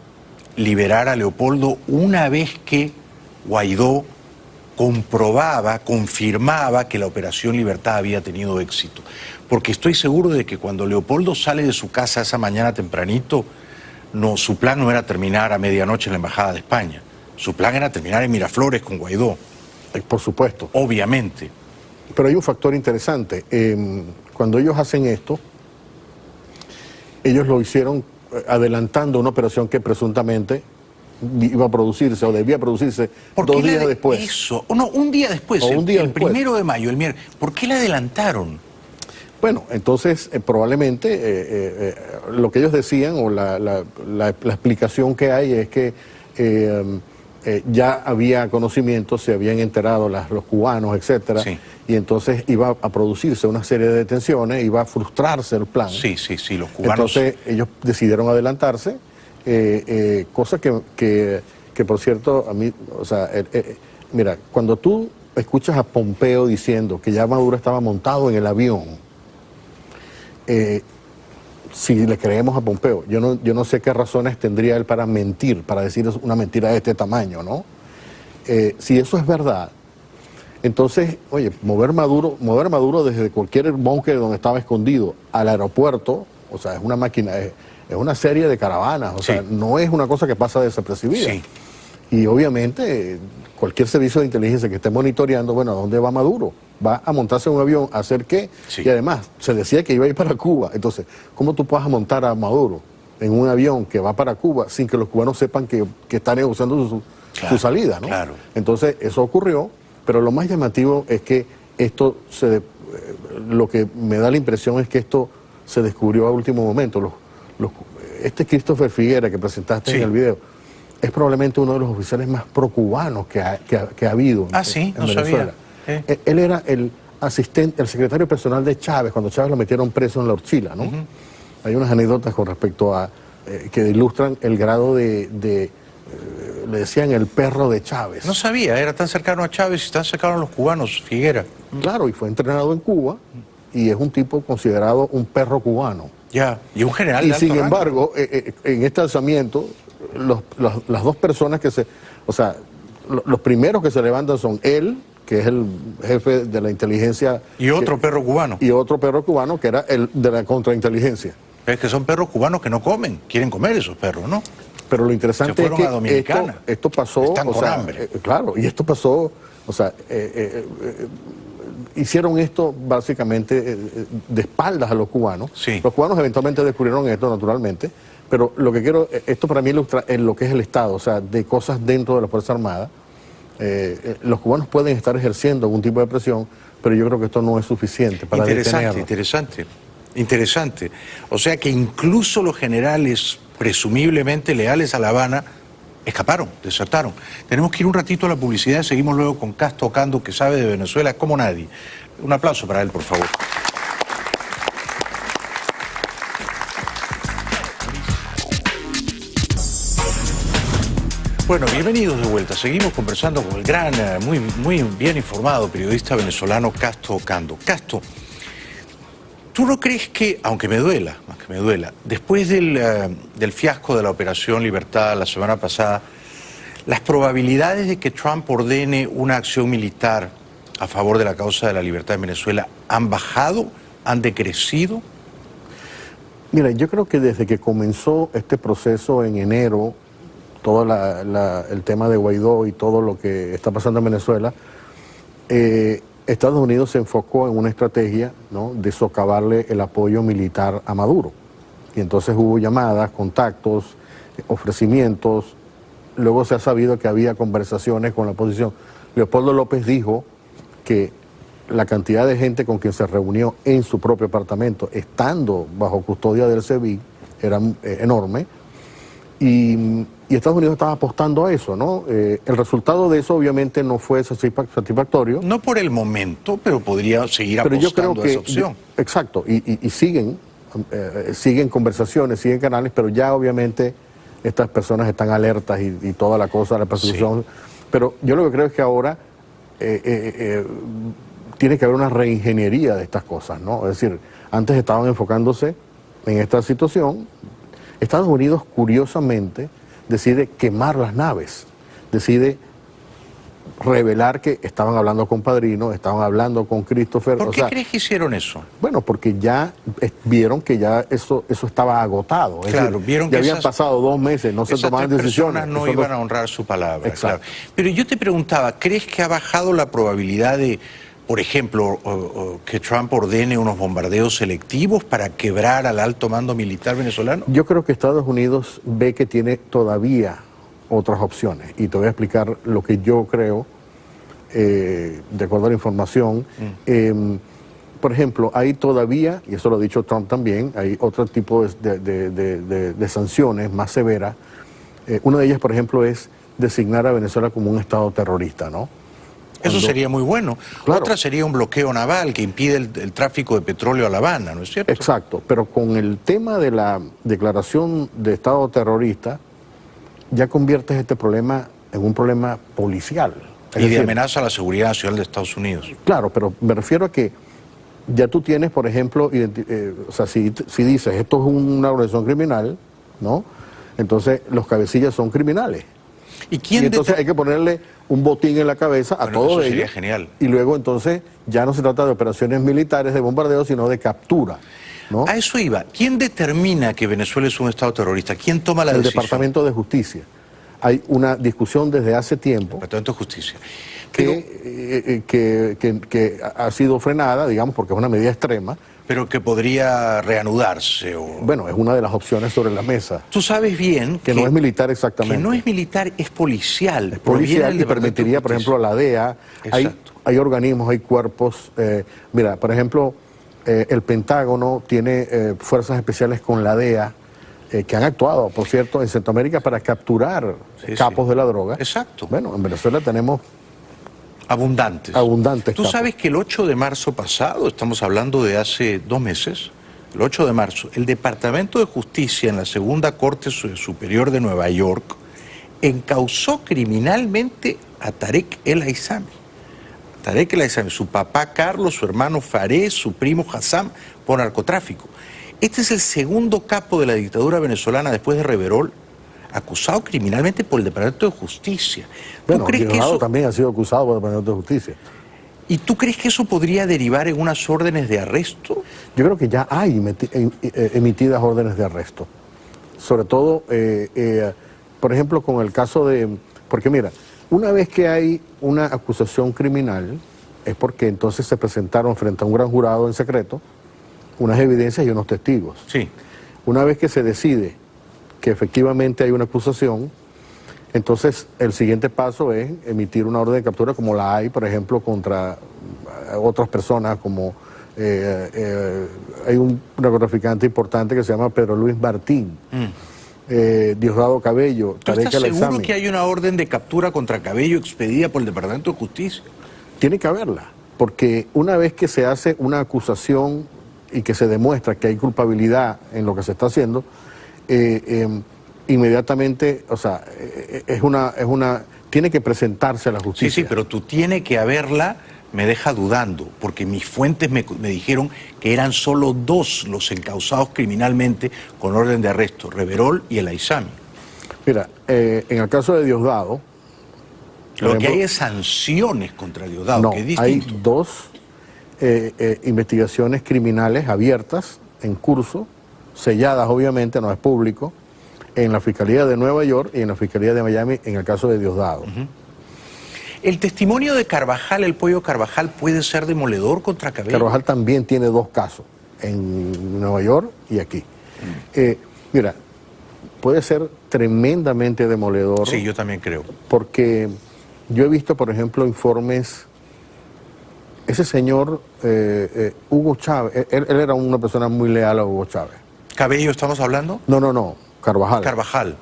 liberar a Leopoldo una vez que Guaidó confirmaba que la Operación Libertad había tenido éxito. Porque estoy seguro de que cuando Leopoldo sale de su casa esa mañana tempranito, su plan no era terminar a medianoche en la Embajada de España. Su plan era terminar en Miraflores con Guaidó. Por supuesto. Obviamente. Pero hay un factor interesante. Cuando ellos hacen esto, ellos lo hicieron adelantando una operación que presuntamente iba a producirse o debía producirse 2 días después. Eso, no, un día después, el 1 de mayo, el miércoles. ¿Por qué la adelantaron? Bueno, entonces probablemente lo que ellos decían o la explicación que hay es que ya había conocimiento, se habían enterado los cubanos, etcétera, y entonces iba a producirse una serie de detenciones, iba a frustrarse el plan. Sí, los cubanos. Entonces ellos decidieron adelantarse, cosa que por cierto, a mí, o sea, mira, cuando tú escuchas a Pompeo diciendo que ya Maduro estaba montado en el avión, si le creemos a Pompeo, yo no sé qué razones tendría él para mentir, para decir una mentira de este tamaño, ¿no? Si eso es verdad, entonces, oye, mover Maduro desde cualquier búnker donde estaba escondido al aeropuerto, o sea, es una máquina, es una serie de caravanas, o sea, no es una cosa que pasa desapercibida. Y obviamente cualquier servicio de inteligencia que esté monitoreando, bueno, ¿a dónde va Maduro? Va a montarse en un avión, ¿a hacer qué? Y además, se decía que iba a ir para Cuba. Entonces, ¿cómo tú vas a montar a Maduro en un avión que va para Cuba sin que los cubanos sepan que está negociando su salida, ¿no? Entonces, eso ocurrió, pero lo más llamativo es que esto lo que me da la impresión es que esto se descubrió a último momento. Este Christopher Figuera que presentaste en el video es probablemente uno de los oficiales más pro-cubanos que ha habido en Venezuela. Él era el secretario personal de Chávez, cuando Chávez lo metieron preso en la Orchila, ¿no? Hay unas anécdotas con respecto a que ilustran el grado de le decían el perro de Chávez. No sabía, era tan cercano a Chávez y tan cercano a los cubanos, Figuera. Claro, y fue entrenado en Cuba y es un tipo considerado un perro cubano. Ya, y un general y de alto sin rango. embargo, en este alzamiento, las dos personas que los primeros que se levantan son él, que es el jefe de la inteligencia. Y otro perro cubano. Y otro perro cubano, que era el de la contrainteligencia. Es que son perros cubanos que no comen, quieren comer esos perros, ¿no? Pero lo interesante es que esto pasó, están con hambre. Claro, y esto pasó, hicieron esto básicamente de espaldas a los cubanos. Sí. Los cubanos eventualmente descubrieron esto, naturalmente, pero lo que quiero, esto para mí ilustra lo que es el Estado, o sea, de cosas dentro de la Fuerza Armada. Los cubanos pueden estar ejerciendo algún tipo de presión, pero yo creo que esto no es suficiente para detenerlo. Interesante. O sea que incluso los generales presumiblemente leales a La Habana escaparon, desertaron. Tenemos que ir un ratito a la publicidad, seguimos luego con Cas Tocando, que sabe de Venezuela como nadie. Un aplauso para él, por favor. Bueno, bienvenidos de vuelta. Seguimos conversando con el gran, muy bien informado periodista venezolano Cas Tocando. Casto, ¿tú no crees que, aunque me duela, después del fiasco de la Operación Libertad la semana pasada, las probabilidades de que Trump ordene una acción militar a favor de la causa de la libertad en Venezuela han bajado, han decrecido? Mira, yo creo que desde que comenzó este proceso en enero, todo el tema de Guaidó y todo lo que está pasando en Venezuela, Estados Unidos se enfocó en una estrategia, ¿no?, de socavarle el apoyo militar a Maduro. Y entonces hubo llamadas, contactos, ofrecimientos. Luego se ha sabido que había conversaciones con la oposición. Leopoldo López dijo que la cantidad de gente con quien se reunió en su propio apartamento, estando bajo custodia del SEBIN, era enorme. Y Estados Unidos estaba apostando a eso, ¿no? El resultado de eso obviamente no fue satisfactorio. No por el momento, pero podría seguir apostando a esa opción. Exacto, y siguen conversaciones, siguen canales, pero ya obviamente estas personas están alertas y toda la cosa, la persecución. Sí. Pero yo lo que creo es que ahora tiene que haber una reingeniería de estas cosas, ¿no? Es decir, antes estaban enfocándose en esta situación. Estados Unidos, curiosamente, decide quemar las naves, decide revelar que estaban hablando con Padrino, estaban hablando con Christopher. ¿Por qué crees que hicieron eso? Bueno, porque ya vieron que ya eso estaba agotado. Es claro, decir, vieron ya que habían pasado 2 meses, no se tomaban decisiones. No iban a honrar su palabra. Claro. Pero yo te preguntaba, ¿crees que ha bajado la probabilidad de, por ejemplo, que Trump ordene unos bombardeos selectivos para quebrar al alto mando militar venezolano? Yo creo que Estados Unidos ve que tiene todavía otras opciones. Y te voy a explicar lo que yo creo, de acuerdo a la información. Por ejemplo, hay todavía, y eso lo ha dicho Trump también, hay otro tipo de sanciones más severas. Una de ellas, por ejemplo, es designar a Venezuela como un estado terrorista, ¿no? Eso sería muy bueno. Claro. Otra sería un bloqueo naval que impide el tráfico de petróleo a La Habana, ¿no es cierto? Exacto, pero con el tema de la declaración de estado terrorista, ya conviertes este problema en un problema policial. Y de amenaza a la seguridad nacional de Estados Unidos. Claro, pero me refiero a que ya tú tienes, por ejemplo, o sea, si dices esto es una organización criminal, ¿no? Entonces los cabecillas son criminales. ¿Y entonces hay que ponerle un botín en la cabeza a todos ellos. Sería genial. Y luego entonces ya no se trata de operaciones militares de bombardeo, sino de captura, ¿no? A eso iba. ¿Quién determina que Venezuela es un estado terrorista? ¿Quién toma la decisión? El Departamento de Justicia. Hay una discusión desde hace tiempo. Departamento de Justicia. Que ha sido frenada, digamos, porque es una medida extrema. Pero que podría reanudarse. Bueno, es una de las opciones sobre la mesa. Tú sabes bien que no es militar exactamente. Que no es militar, es policial. Es policial y permitiría, por ejemplo, a la DEA. Hay organismos, hay cuerpos. Mira, por ejemplo, el Pentágono tiene fuerzas especiales con la DEA que han actuado, por cierto, en Centroamérica para capturar capos de la droga. Exacto. Bueno, en Venezuela tenemos abundantes. Tú capos. sabes que el 8 de marzo pasado, estamos hablando de hace 2 meses, el 8 de marzo, el Departamento de Justicia en la Segunda Corte Superior de Nueva York encausó criminalmente a Tarek El Aissami. Tarek El Aissami, su papá Carlos, su hermano Fares, su primo Hassam, por narcotráfico. Este es el segundo capo de la dictadura venezolana después de Reverol, acusado criminalmente por el Departamento de Justicia. Bueno, Diosdado también ha sido acusado por el Departamento de Justicia. ¿Y tú crees que eso podría derivar en unas órdenes de arresto? Yo creo que ya hay emitidas órdenes de arresto. Sobre todo, por ejemplo, con el caso de... Porque mira, una vez que hay una acusación criminal, es porque entonces se presentaron frente a un gran jurado en secreto unas evidencias y unos testigos. Sí. Una vez que se decide que efectivamente hay una acusación, entonces el siguiente paso es emitir una orden de captura como la hay, por ejemplo, contra otras personas, como hay un narcotraficante importante que se llama Pedro Luis Martín, Diosdado Cabello, Tarek El Aissami. ¿Tú estás seguro que hay una orden de captura contra Cabello expedida por el Departamento de Justicia? Tiene que haberla, porque una vez que se hace una acusación y que se demuestra que hay culpabilidad en lo que se está haciendo, inmediatamente, o sea, tiene que presentarse a la justicia. Sí, pero tú tiene que haberla, me deja dudando, porque mis fuentes me dijeron que eran solo 2 los encausados criminalmente con orden de arresto, Reverol y El Aissami. Mira, en el caso de Diosdado... Lo que hay es sanciones contra Diosdado, no, que es distinto. Hay 2 investigaciones criminales abiertas, en curso, selladas obviamente, no es público, en la Fiscalía de Nueva York y en la Fiscalía de Miami, en el caso de Diosdado. ¿El testimonio de Carvajal, el Pollo Carvajal, puede ser demoledor contra Cabello? Carvajal también tiene 2 casos, en Nueva York y aquí. Mira, puede ser tremendamente demoledor. Sí, yo también creo. Porque yo he visto, por ejemplo, informes... Ese señor, Hugo Chávez, él era una persona muy leal a Hugo Chávez. ¿Cabello estamos hablando? No, Carvajal.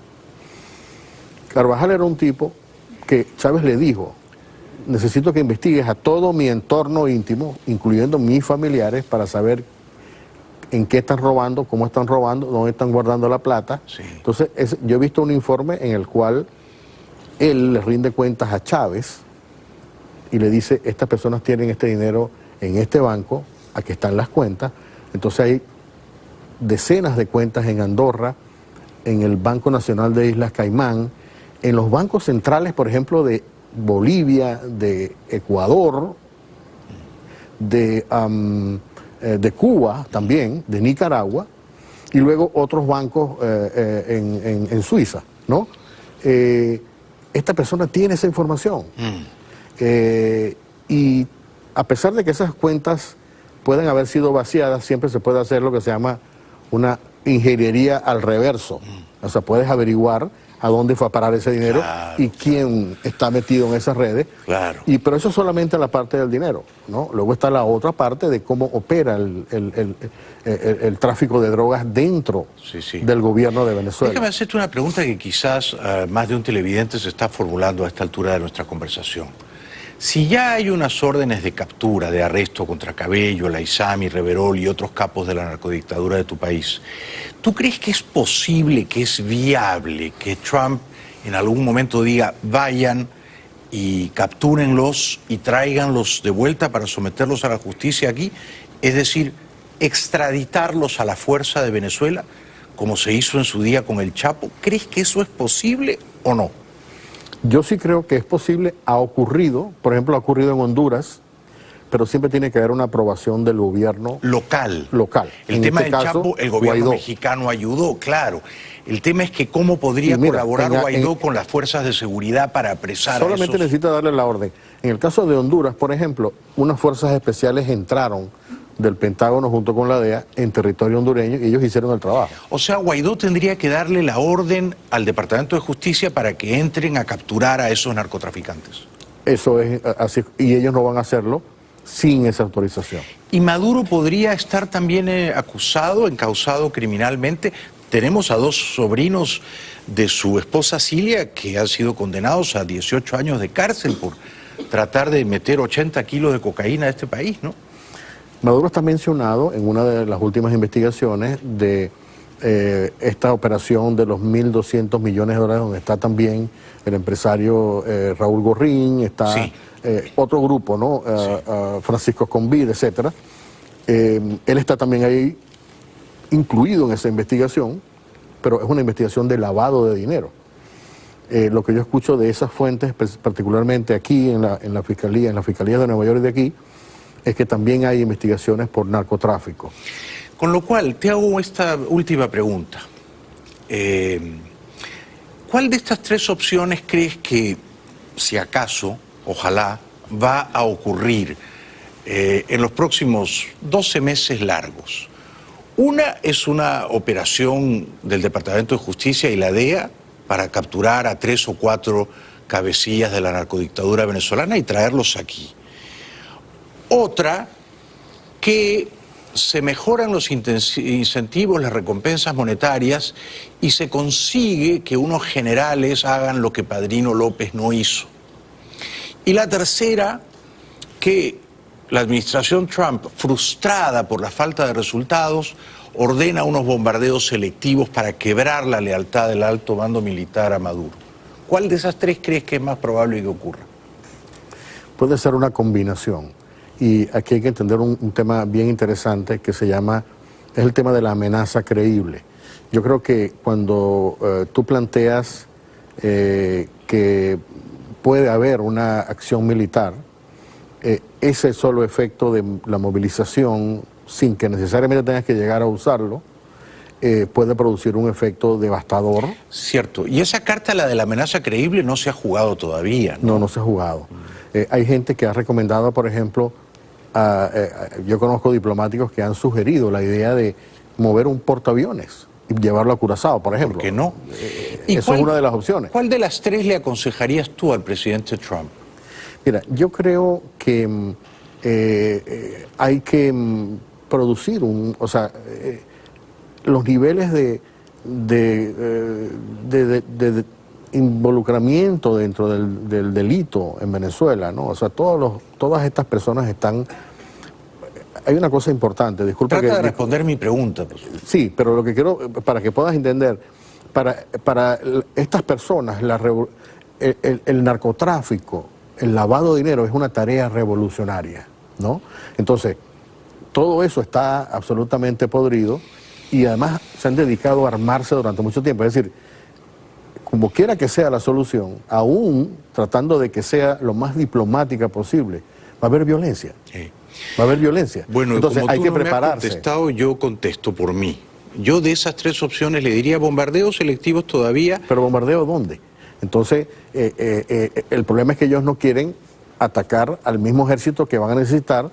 Carvajal era un tipo que Chávez le dijo: necesito que investigues a todo mi entorno íntimo, incluyendo mis familiares, para saber en qué están robando, cómo están robando, dónde están guardando la plata. Sí. Entonces, yo he visto un informe en el cual él le rinde cuentas a Chávez y le dice: estas personas tienen este dinero en este banco, aquí están las cuentas. Entonces hay decenas de cuentas en Andorra, en el Banco Nacional de Islas Caimán, en los bancos centrales, por ejemplo, de Bolivia, de Ecuador, de Cuba también, de Nicaragua, y luego otros bancos en Suiza, ¿no? Esta persona tiene esa información. Y a pesar de que esas cuentas pueden haber sido vaciadas, siempre se puede hacer lo que se llama una ingeniería al reverso. O sea, puedes averiguar a dónde fue a parar ese dinero, claro, y quién está metido en esas redes. Claro. Pero eso es solamente la parte del dinero, ¿no? Luego está la otra parte de cómo opera el tráfico de drogas dentro del gobierno de Venezuela. Déjame hacerte una pregunta que quizás más de un televidente se está formulando a esta altura de nuestra conversación. Si ya hay unas órdenes de captura, de arresto contra Cabello, El Aissami, Reverol y otros capos de la narcodictadura de tu país, ¿tú crees que es posible, que es viable que Trump en algún momento diga: vayan y captúrenlos y tráiganlos de vuelta para someterlos a la justicia aquí? Es decir, extraditarlos a la fuerza de Venezuela, como se hizo en su día con el Chapo. ¿Crees que eso es posible o no? Yo sí creo que es posible, ha ocurrido, por ejemplo, ha ocurrido en Honduras, pero siempre tiene que haber una aprobación del gobierno local. El en tema este del caso, Chapo, el gobierno Guaidó mexicano ayudó, claro. El tema es que cómo podría colaborar Guaidó con las fuerzas de seguridad para apresar solamente a esos... necesita darle la orden. En el caso de Honduras, por ejemplo, unas fuerzas especiales entraron del Pentágono junto con la DEA en territorio hondureño y ellos hicieron el trabajo. O sea, Guaidó tendría que darle la orden al Departamento de Justicia para que entren a capturar a esos narcotraficantes. Eso es así, y ellos no van a hacerlo sin esa autorización. ¿Y Maduro podría estar también acusado, encausado criminalmente? Tenemos a 2 sobrinos de su esposa Cilia que han sido condenados a 18 años de cárcel por tratar de meter 80 kilos de cocaína a este país, ¿no? Maduro está mencionado en una de las últimas investigaciones de esta operación de los 1.200 millones de dólares, donde está también el empresario Raúl Gorrín, está otro grupo, ¿no? Francisco Convid, etcétera. Él está también ahí incluido en esa investigación, pero es una investigación de lavado de dinero. Lo que yo escucho de esas fuentes, particularmente aquí en la Fiscalía de Nueva York y de aquí, es que también hay investigaciones por narcotráfico. Con lo cual, te hago esta última pregunta. ¿Cuál de estas tres opciones crees que, si acaso, ojalá, va a ocurrir en los próximos 12 meses largos? Una es una operación del Departamento de Justicia y la DEA para capturar a 3 o 4 cabecillas de la narcodictadura venezolana y traerlos aquí. Otra, que se mejoran los incentivos, las recompensas monetarias y se consigue que unos generales hagan lo que Padrino López no hizo. Y la tercera, que la administración Trump, frustrada por la falta de resultados, ordena unos bombardeos selectivos para quebrar la lealtad del alto mando militar a Maduro. ¿Cuál de esas tres crees que es más probable que ocurra? Puede ser una combinación. Y aquí hay que entender un tema bien interesante que se llama, es el tema de la amenaza creíble. Yo creo que cuando tú planteas que puede haber una acción militar, ese solo efecto de la movilización, sin que necesariamente tengas que llegar a usarlo, puede producir un efecto devastador. Cierto. Y esa carta, la de la amenaza creíble, no se ha jugado todavía, ¿no? No se ha jugado. Hay gente que ha recomendado, por ejemplo, yo conozco diplomáticos que han sugerido la idea de mover un portaaviones y llevarlo a Curazao, por ejemplo. ¿Por qué no? Eso es una de las opciones. ¿Cuál de las tres le aconsejarías tú al presidente Trump? Mira, yo creo que hay que producir los niveles de involucramiento dentro del delito en Venezuela, ¿no? O sea, todas estas personas están... Hay una cosa importante, disculpa. Trata de responder mi pregunta. Pues. Sí, pero lo que quiero, para que puedas entender, para estas personas, el narcotráfico, el lavado de dinero es una tarea revolucionaria, ¿no? Entonces, todo eso está absolutamente podrido y además se han dedicado a armarse durante mucho tiempo. Es decir, como quiera que sea la solución, aún tratando de que sea lo más diplomática posible, va a haber violencia. Sí. Va a haber violencia. Bueno, entonces hay que prepararse. Contestado, yo contesto por mí. Yo de esas tres opciones le diría bombardeos selectivos todavía. ¿Pero bombardeo dónde? Entonces, el problema es que ellos no quieren atacar al mismo ejército que van a necesitar,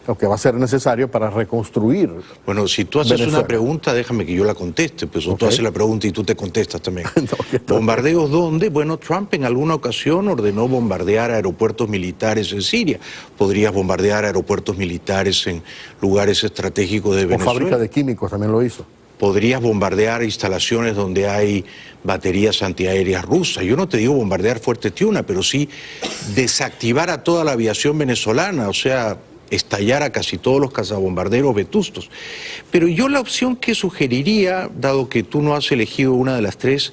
o que va a ser necesario para reconstruir. Bueno, si tú haces Venezuela. Una pregunta, déjame que yo la conteste, pues tú haces la pregunta y tú te contestas también. ¿Bombardeos dónde? Bueno, Trump en alguna ocasión ordenó bombardear aeropuertos militares en Siria. Podrías bombardear aeropuertos militares en lugares estratégicos de Venezuela. O fábrica de químicos también lo hizo. Podrías bombardear instalaciones donde hay baterías antiaéreas rusas. Yo no te digo bombardear Fuerte Tiuna, pero sí desactivar a toda la aviación venezolana, o sea, estallar a casi todos los cazabombarderos vetustos. Pero yo la opción que sugeriría, dado que tú no has elegido una de las tres,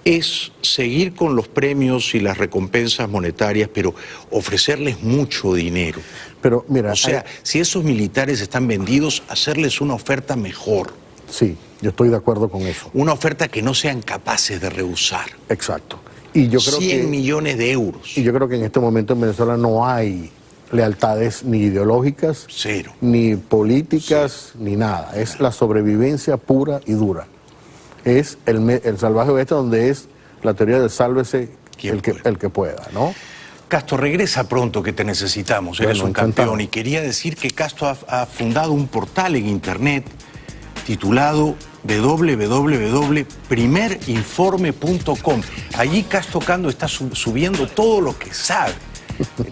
es seguir con los premios y las recompensas monetarias, pero ofrecerles mucho dinero. Pero mira, o sea, si esos militares están vendidos, hacerles una oferta mejor. Sí, yo estoy de acuerdo con eso. Una oferta que no sean capaces de rehusar. Exacto. Y yo creo 100 millones de euros. Y yo creo que en este momento en Venezuela no hay lealtades ni ideológicas, cero, ni políticas, ni nada. Es la sobrevivencia pura y dura. Es el salvaje oeste, donde es la teoría del sálvese el que pueda, ¿no? Castro, regresa pronto, que te necesitamos. Eres un campeón. Y quería decir que Castro ha fundado un portal en internet titulado www.primerinforme.com. Allí Castro Cando está subiendo todo lo que sabe.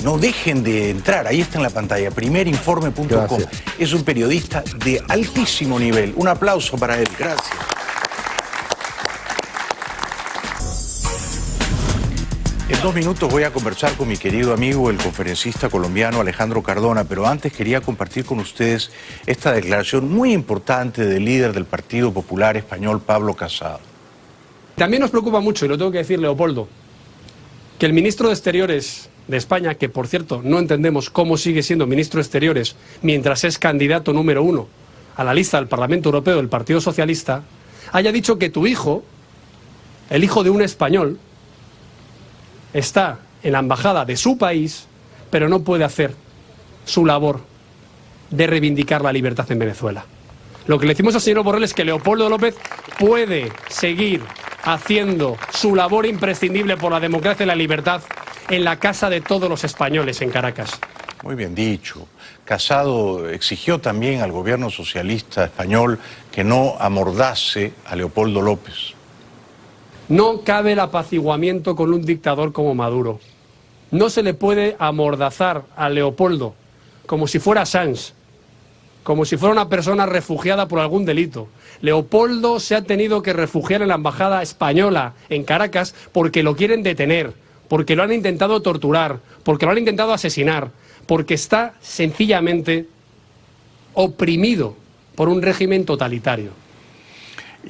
No dejen de entrar, ahí está en la pantalla, primerinforme.com. Es un periodista de altísimo nivel. Un aplauso para él. Gracias. En 2 minutos voy a conversar con mi querido amigo, el conferencista colombiano Alejandro Cardona, pero antes quería compartir con ustedes esta declaración muy importante del líder del Partido Popular Español, Pablo Casado. También nos preocupa mucho, y lo tengo que decir, Leopoldo, que el ministro de Exteriores de España, que por cierto no entendemos cómo sigue siendo ministro de Exteriores mientras es candidato número 1 a la lista del Parlamento Europeo del Partido Socialista, haya dicho que tu hijo, el hijo de un español, está en la embajada de su país, pero no puede hacer su labor de reivindicar la libertad en Venezuela. Lo que le decimos al señor Borrell es que Leopoldo López puede seguir haciendo su labor imprescindible por la democracia y la libertad en la casa de todos los españoles en Caracas. Muy bien dicho. Casado exigió también al gobierno socialista español que no amordase a Leopoldo López. No cabe el apaciguamiento con un dictador como Maduro. No se le puede amordazar a Leopoldo como si fuera Assange, como si fuera una persona refugiada por algún delito. Leopoldo se ha tenido que refugiar en la embajada española en Caracas porque lo quieren detener, porque lo han intentado torturar, porque lo han intentado asesinar, porque está sencillamente oprimido por un régimen totalitario.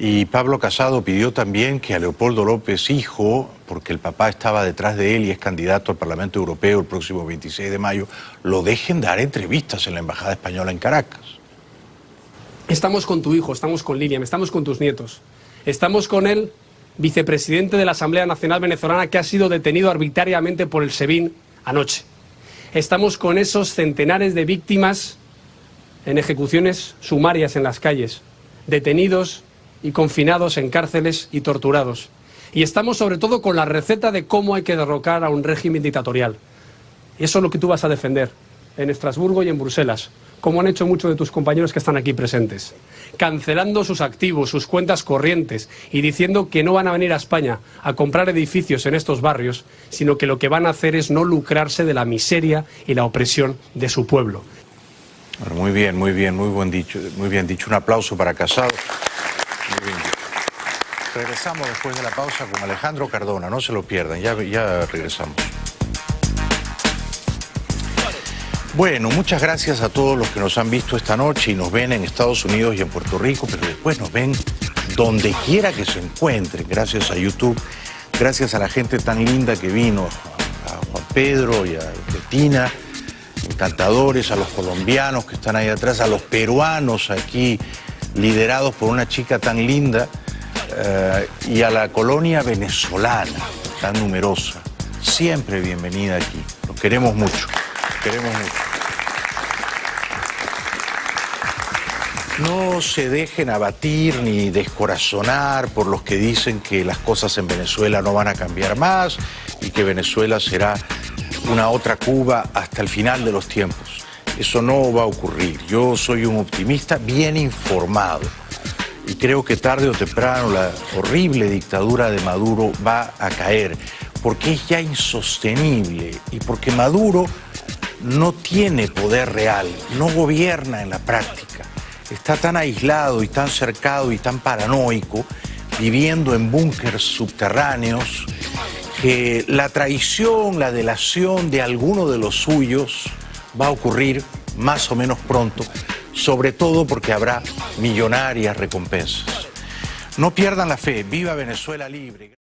Y Pablo Casado pidió también que a Leopoldo López, hijo, porque el papá estaba detrás de él y es candidato al Parlamento Europeo el próximo 26 de mayo, lo dejen dar entrevistas en la Embajada Española en Caracas. Estamos con tu hijo, estamos con Lilian, estamos con tus nietos. Estamos con el vicepresidente de la Asamblea Nacional Venezolana que ha sido detenido arbitrariamente por el SEBIN anoche. Estamos con esos centenares de víctimas en ejecuciones sumarias en las calles, detenidos y confinados en cárceles y torturados. Y estamos sobre todo con la receta de cómo hay que derrocar a un régimen dictatorial. Y eso es lo que tú vas a defender en Estrasburgo y en Bruselas, como han hecho muchos de tus compañeros que están aquí presentes, cancelando sus activos, sus cuentas corrientes y diciendo que no van a venir a España a comprar edificios en estos barrios, sino que lo que van a hacer es no lucrarse de la miseria y la opresión de su pueblo. Bueno, muy bien, muy bien dicho. Un aplauso para Casado. Muy bien. Regresamos después de la pausa con Alejandro Cardona, no se lo pierdan, ya regresamos. Bueno, muchas gracias a todos los que nos han visto esta noche y nos ven en Estados Unidos y en Puerto Rico, pero después nos ven donde quiera que se encuentren, gracias a YouTube, gracias a la gente tan linda que vino, a Juan Pedro y a Betina, encantadores, a los colombianos que están ahí atrás, a los peruanos aquí, liderados por una chica tan linda, y a la colonia venezolana, tan numerosa. Siempre bienvenida aquí. Los queremos mucho. No se dejen abatir ni descorazonar por los que dicen que las cosas en Venezuela no van a cambiar más y que Venezuela será una otra Cuba hasta el final de los tiempos. Eso no va a ocurrir. Yo soy un optimista bien informado y creo que tarde o temprano la horrible dictadura de Maduro va a caer porque es ya insostenible y porque Maduro no tiene poder real, no gobierna en la práctica. Está tan aislado y tan cercado y tan paranoico, viviendo en búnkers subterráneos, que la traición, la delación de alguno de los suyos va a ocurrir más o menos pronto, sobre todo porque habrá millonarias recompensas. No pierdan la fe, viva Venezuela libre.